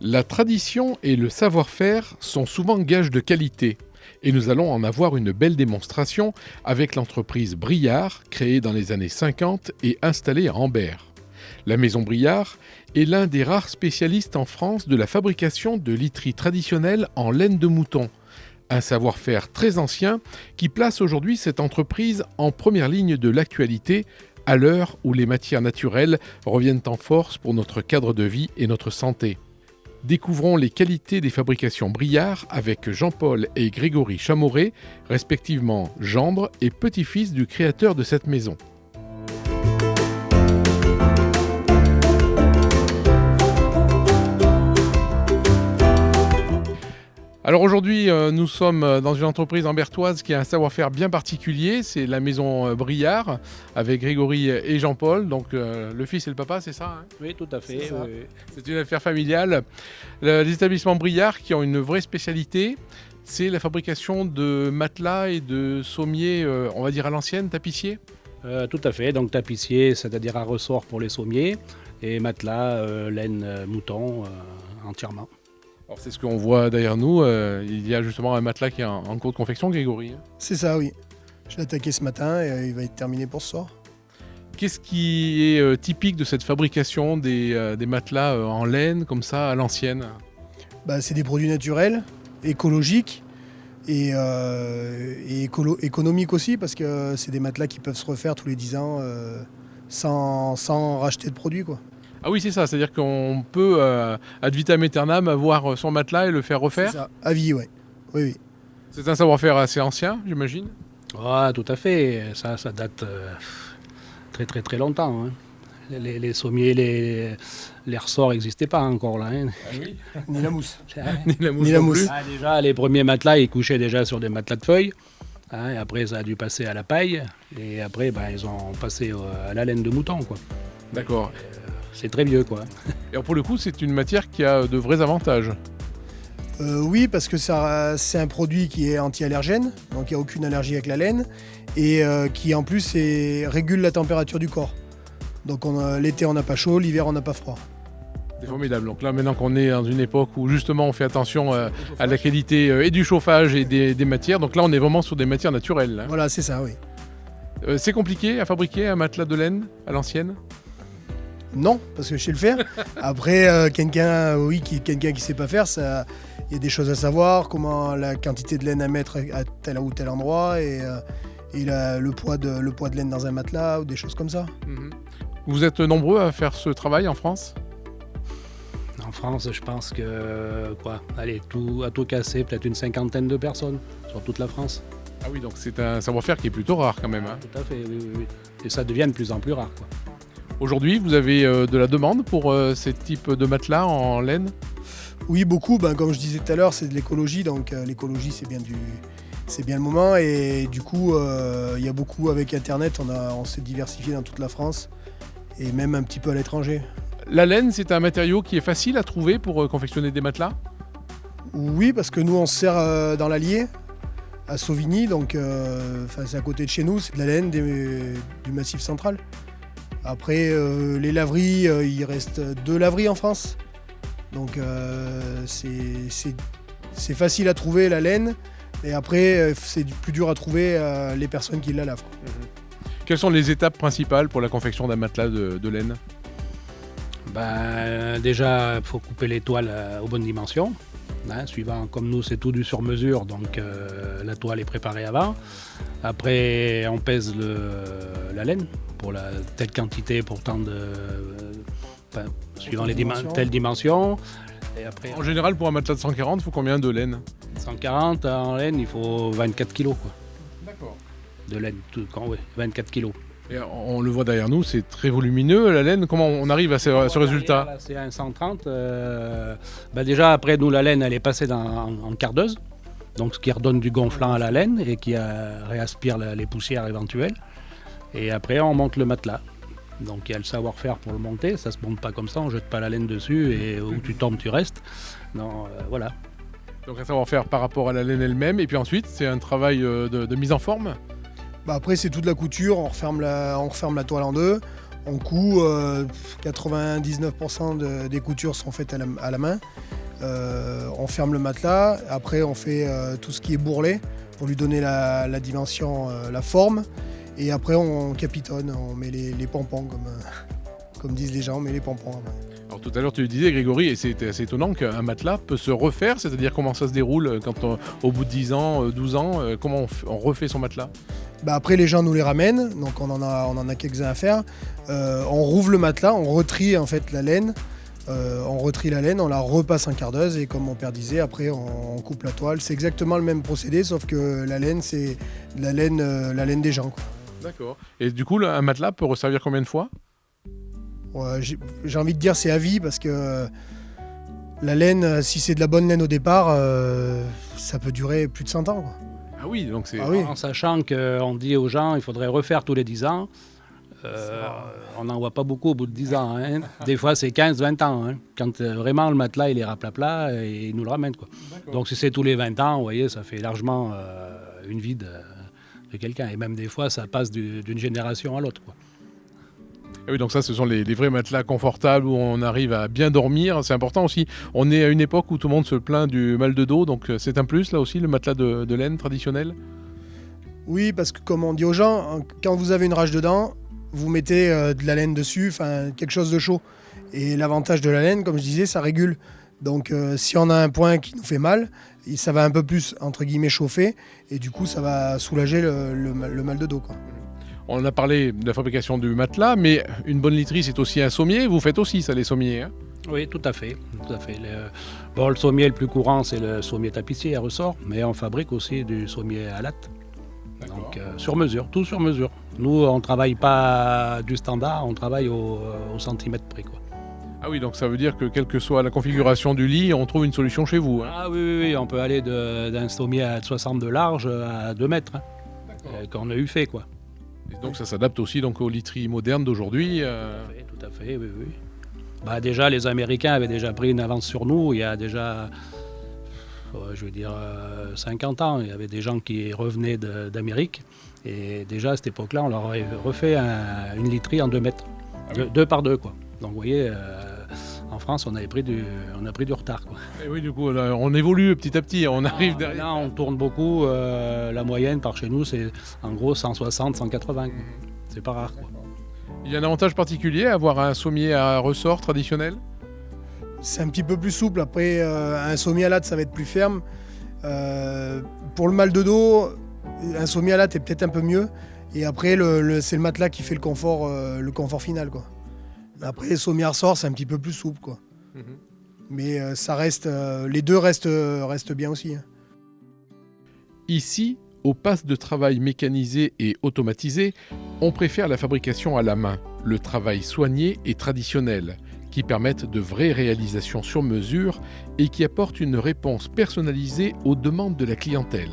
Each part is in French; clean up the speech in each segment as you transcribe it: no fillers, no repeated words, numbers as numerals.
La tradition et le savoir-faire sont souvent gages de qualité. Et nous allons en avoir une belle démonstration avec l'entreprise Briard, créée dans les années 50 et installée à Ambert. La maison Briard est l'un des rares spécialistes en France de la fabrication de literie traditionnelle en laine de mouton. Un savoir-faire très ancien qui place aujourd'hui cette entreprise en première ligne de l'actualité à l'heure où les matières naturelles reviennent en force pour notre cadre de vie et notre santé. Découvrons les qualités des fabrications Briard avec Jean-Paul et Grégory Chamoret, respectivement gendre et petit-fils du créateur de cette maison. Alors aujourd'hui, nous sommes dans une entreprise ambertoise qui a un savoir-faire bien particulier, c'est la maison Briard, avec Grégory et Jean-Paul, donc le fils et le papa, c'est ça, hein? Oui, tout à fait. Oui. C'est une affaire familiale. Les établissements Briard qui ont une vraie spécialité, c'est la fabrication de matelas et de sommiers, on va dire à l'ancienne, tapissiers. Tout à fait, donc tapissier, c'est-à-dire à ressort pour les sommiers, et matelas, laine, mouton, entièrement. Alors c'est ce qu'on voit derrière nous, il y a justement un matelas qui est en cours de confection, Grégory. C'est ça, oui. Je l'ai attaqué ce matin et il va être terminé pour ce soir. Qu'est-ce qui est typique de cette fabrication des matelas en laine, comme ça, à l'ancienne ? C'est des produits naturels, écologiques et économiques aussi, parce que c'est des matelas qui peuvent se refaire tous les 10 ans sans racheter de produits, quoi. Ah oui, c'est ça, c'est-à-dire qu'on peut, ad vitam aeternam, avoir son matelas et le faire refaire. C'est ça, à vie, ouais. Oui. C'est un savoir-faire assez ancien, j'imagine. Ah, tout à fait, ça date très très très longtemps. Hein. Les sommiers, les ressorts n'existaient pas encore là. Hein. Ah oui. Ni la mousse. Ni la mousse. Ni la non mousse. plus. Ah, déjà, les premiers matelas, ils couchaient déjà sur des matelas de feuilles. Hein, et après, ça a dû passer à la paille. Et après, ils ont passé à la laine de mouton, quoi. D'accord. C'est très vieux, quoi. Et alors pour le coup, c'est une matière qui a de vrais avantages. Oui, parce que c'est un produit qui est anti-allergène, donc il n'y a aucune allergie avec la laine, et qui en plus régule la température du corps. Donc l'été on n'a pas chaud, l'hiver on n'a pas froid. C'est formidable. Donc là, maintenant qu'on est dans une époque où justement on fait attention à la qualité et du chauffage et des matières, donc là on est vraiment sur des matières naturelles. Hein. Voilà, c'est ça, oui. C'est compliqué à fabriquer un matelas de laine à l'ancienne ? Non, parce que je sais le faire. Après, quelqu'un qui sait pas faire, il y a des choses à savoir, comment la quantité de laine à mettre à tel ou tel endroit et le poids de laine dans un matelas ou des choses comme ça. Vous êtes nombreux à faire ce travail en France ? En France, je pense que, à tout casser, peut-être une 50aine de personnes sur toute la France. Ah oui, donc c'est un savoir-faire qui est plutôt rare quand même. Hein. Tout à fait, oui. Et ça devient de plus en plus rare, quoi. Aujourd'hui, vous avez de la demande pour ces types de matelas en laine ? Oui, beaucoup. Comme je disais tout à l'heure, c'est de l'écologie. Donc l'écologie, c'est bien le moment. Et du coup, il y a beaucoup avec Internet. On s'est diversifié dans toute la France et même un petit peu à l'étranger. La laine, c'est un matériau qui est facile à trouver pour confectionner des matelas ? Oui, parce que nous, on se sert dans l'Allier, à Sauvigny. Donc c'est à côté de chez nous. C'est de la laine du Massif central. Après, les laveries, il reste 2 laveries en France. Donc, c'est facile à trouver la laine. Et après, c'est plus dur à trouver les personnes qui la lavent. Quelles sont les étapes principales pour la confection d'un matelas de laine ? Déjà, il faut couper les toiles aux bonnes dimensions. Hein, suivant, comme nous, c'est tout du sur-mesure, donc la toile est préparée avant. Après, on pèse la laine pour telle quantité, pour tant de... suivant telle dimension. Et après, En général, pour un matelas de 140, il faut combien de laine ? 140 en laine, il faut 24 kilos, quoi. D'accord. De laine, 24 kilos. Et on le voit derrière nous, c'est très volumineux, la laine. Comment on arrive à ce résultat ? Là, c'est un 130. Déjà, après, nous, la laine, elle est passée en cardeuse. Donc, ce qui redonne du gonflant à la laine et qui réaspire les poussières éventuelles. Et après, on monte le matelas. Donc, il y a le savoir-faire pour le monter. Ça ne se monte pas comme ça, on ne jette pas la laine dessus et où tu tombes, tu restes. Non, voilà. Donc un savoir-faire par rapport à la laine elle-même. Et puis ensuite, c'est un travail de mise en forme ? Après, c'est toute la couture. On referme la toile en deux. On coud, 99% des coutures sont faites à la main. On ferme le matelas, après on fait tout ce qui est bourrelet pour lui donner la dimension, la forme. Et après on capitonne, on met les pompons comme disent les gens, on met les pompons. Alors tout à l'heure tu le disais Grégory, et c'était assez étonnant qu'un matelas peut se refaire, c'est-à-dire comment ça se déroule quand au bout de 10 ans, 12 ans, comment on refait son matelas? Après les gens nous les ramènent, donc on en a quelques-uns à faire. On rouvre le matelas, on retrie en fait la laine. On la repasse en cardeuse et comme mon père disait, après on coupe la toile. C'est exactement le même procédé, sauf que la laine, c'est la laine des gens, quoi. D'accord. Et du coup, un matelas peut resservir combien de fois? Ouais, j'ai envie de dire c'est à vie parce que la laine, si c'est de la bonne laine au départ, ça peut durer plus de 100 ans, quoi. Ah oui, donc c'est... Ah oui. En sachant qu'on dit aux gens qu'il faudrait refaire tous les 10 ans. On n'en voit pas beaucoup au bout de 10 ans. Hein. Des fois, c'est 15-20 ans. Hein. Quand vraiment le matelas il est raplapla, et ils nous le ramènent, quoi. Donc, si c'est tous les 20 ans, vous voyez, ça fait largement une vie de quelqu'un. Et même des fois, ça passe d'une génération à l'autre, quoi. Ah oui, donc ça, ce sont les vrais matelas confortables où on arrive à bien dormir. C'est important aussi. On est à une époque où tout le monde se plaint du mal de dos, donc c'est un plus, là aussi, le matelas de laine traditionnel? Oui, parce que comme on dit aux gens, quand vous avez une rage de dents, vous mettez de la laine dessus, quelque chose de chaud. Et l'avantage de la laine, comme je disais, ça régule. Donc si on a un point qui nous fait mal, ça va un peu plus, entre guillemets, chauffer. Et du coup, ça va soulager le mal de dos, quoi. On a parlé de la fabrication du matelas, mais une bonne literie, c'est aussi un sommier. Vous faites aussi ça, les sommiers, hein? Oui, tout à fait. Tout à fait. Le sommier le plus courant, c'est le sommier tapissier à ressort, mais on fabrique aussi du sommier à latte. Donc sur mesure, tout sur mesure. Nous, on ne travaille pas du standard, on travaille au centimètre près, quoi. Ah oui, donc ça veut dire que quelle que soit la configuration du lit, on trouve une solution chez vous, hein? Ah oui, on peut aller d'un sommier à 60 de large à 2 mètres, hein, qu'on a eu fait, quoi. Et donc ça s'adapte aussi donc, aux literies modernes d'aujourd'hui. Tout à fait, oui. Déjà, les Américains avaient déjà pris une avance sur nous il y a déjà, 50 ans. Il y avait des gens qui revenaient d'Amérique. Et déjà, à cette époque-là, on leur avait refait une literie en 2 mètres. Deux par deux, quoi. Donc, vous voyez, en France, on a pris du retard, quoi. Et oui, du coup, là, on évolue petit à petit, on arrive derrière. Là, on tourne beaucoup. La moyenne par chez nous, c'est en gros 160, 180. Quoi. C'est pas rare, quoi. Il y a un avantage particulier à avoir un sommier à ressort traditionnel? C'est un petit peu plus souple. Après, un sommier à latte, ça va être plus ferme. Pour le mal de dos, un sommier à latte est peut-être un peu mieux. Et après, c'est le matelas qui fait le confort final, quoi. Après, sommier à ressort, c'est un petit peu plus souple, quoi. Mais ça reste, les deux restent bien aussi, hein. Ici, aux passes de travail mécanisées et automatisées, on préfère la fabrication à la main, le travail soigné et traditionnel, qui permettent de vraies réalisations sur mesure et qui apportent une réponse personnalisée aux demandes de la clientèle.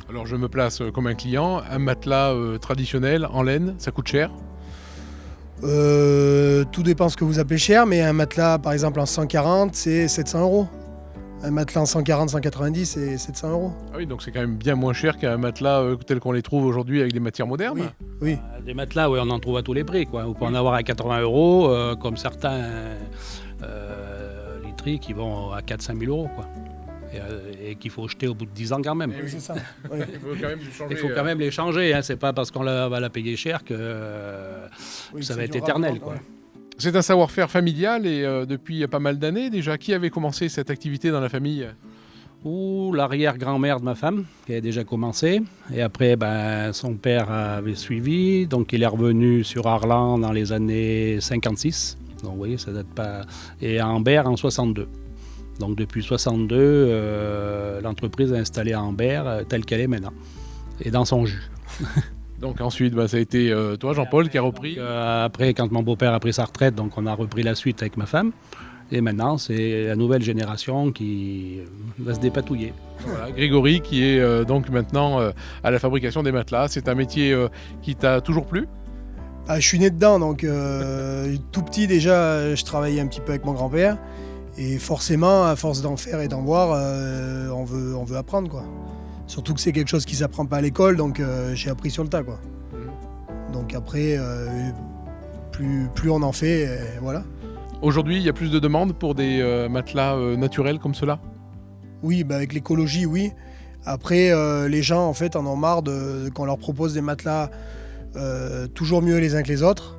Alors je me place comme un client, un matelas traditionnel en laine, ça coûte cher? Tout dépend ce que vous appelez cher, mais un matelas par exemple en 140, c'est 700 €. Un matelas en 140, 190, c'est 700 €. Ah oui, donc c'est quand même bien moins cher qu'un matelas tel qu'on les trouve aujourd'hui avec des matières modernes. Oui. Des matelas, oui, on en trouve à tous les prix, quoi. On peut en avoir à 80 €, comme certains literies qui vont à 4 000 à 5 000 €, quoi. Et qu'il faut jeter au bout de 10 ans quand même. Oui, c'est ça. Oui. Il faut quand même les changer. Hein. C'est pas parce qu'on va la payer cher que ça va être éternel, quoi. Ouais. C'est un savoir-faire familial et depuis pas mal d'années déjà. Qui avait commencé cette activité dans la famille? L'arrière-grand-mère de ma femme, qui avait déjà commencé. Et après, son père avait suivi. Donc, il est revenu sur Arlan dans les années 56. Donc, vous voyez, ça date pas... Et à Ambert en 62. Donc, depuis 62, l'entreprise est installée à Ambert telle qu'elle est maintenant. Et dans son jus. Donc ensuite, ça a été toi, Jean-Paul, qui a repris. Après, quand mon beau-père a pris sa retraite, donc on a repris la suite avec ma femme. Et maintenant, c'est la nouvelle génération qui va se dépatouiller. Voilà, Grégory, qui est donc maintenant à la fabrication des matelas. C'est un métier qui t'a toujours plu? Je suis né dedans, donc tout petit déjà, je travaillais un petit peu avec mon grand-père. Et forcément, à force d'en faire et d'en voir, on veut apprendre, quoi. Surtout que c'est quelque chose qui ne s'apprend pas à l'école, donc j'ai appris sur le tas, quoi. Donc après, plus on en fait, voilà. Aujourd'hui, il y a plus de demandes pour des matelas naturels comme cela? Oui, avec l'écologie, oui. Après, les gens en fait en ont marre qu'on leur propose des matelas toujours mieux les uns que les autres.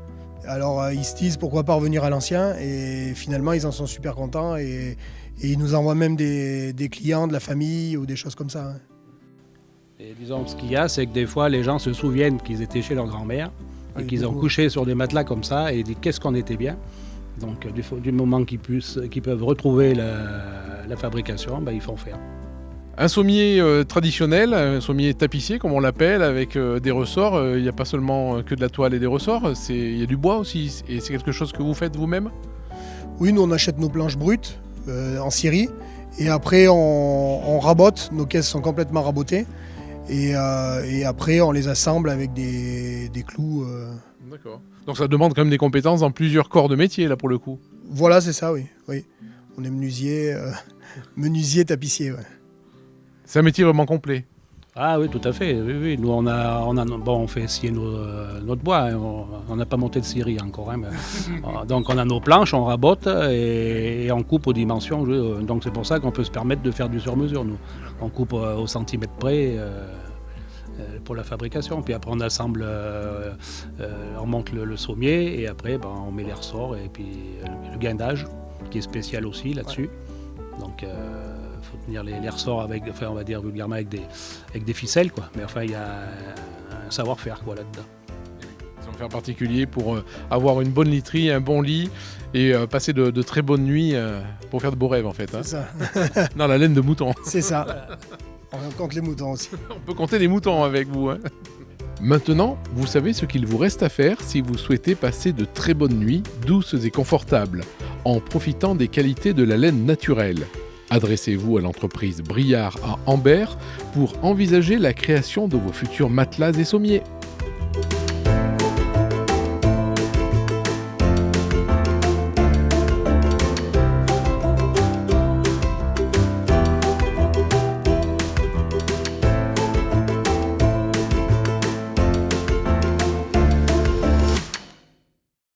Alors ils se disent pourquoi pas revenir à l'ancien, et finalement ils en sont super contents, et ils nous envoient même des clients de la famille ou des choses comme ça. Et disons, ce qu'il y a, c'est que des fois, les gens se souviennent qu'ils étaient chez leur grand-mère et qu'ils ont beaucoup. couché sur des matelas comme ça, et ils disent qu'est-ce qu'on était bien. Donc, du moment qu'ils peuvent retrouver la fabrication, ils font faire. Un sommier traditionnel, un sommier tapissier comme on l'appelle, avec des ressorts. Il n'y a pas seulement que de la toile et des ressorts, il y a du bois aussi. Et c'est quelque chose que vous faites vous-même? Oui, nous on achète nos planches brutes en Syrie, et après on rabote, nos caisses sont complètement rabotées, et après on les assemble avec des clous. D'accord. Donc ça demande quand même des compétences dans plusieurs corps de métier là pour le coup. Voilà, c'est ça, oui. On est menuisier, tapissier. Ouais. C'est un métier vraiment complet. Ah oui, tout à fait. Oui. Nous, on fait scier notre bois. Hein. On n'a pas monté de scierie encore. Hein, mais, donc, on a nos planches, on rabote et on coupe aux dimensions. Donc, c'est pour ça qu'on peut se permettre de faire du sur-mesure. Nous, on coupe au centimètre près pour la fabrication. Puis après, on assemble, on monte le sommier, et après, on met les ressorts et puis le guindage qui est spécial aussi là-dessus. Donc, faut tenir les ressorts on va dire vulgairement avec des ficelles, quoi. Mais enfin, il y a un savoir-faire, quoi, là-dedans. Savoir-faire particulier pour avoir une bonne literie, un bon lit et passer de très bonnes nuits pour faire de beaux rêves en fait. Hein. C'est ça. Non, la laine de mouton. C'est ça. On compte les moutons aussi. On peut compter les moutons avec vous. Hein. Maintenant, vous savez ce qu'il vous reste à faire si vous souhaitez passer de très bonnes nuits, douces et confortables, en profitant des qualités de la laine naturelle. Adressez-vous à l'entreprise Briard à Ambert pour envisager la création de vos futurs matelas et sommiers.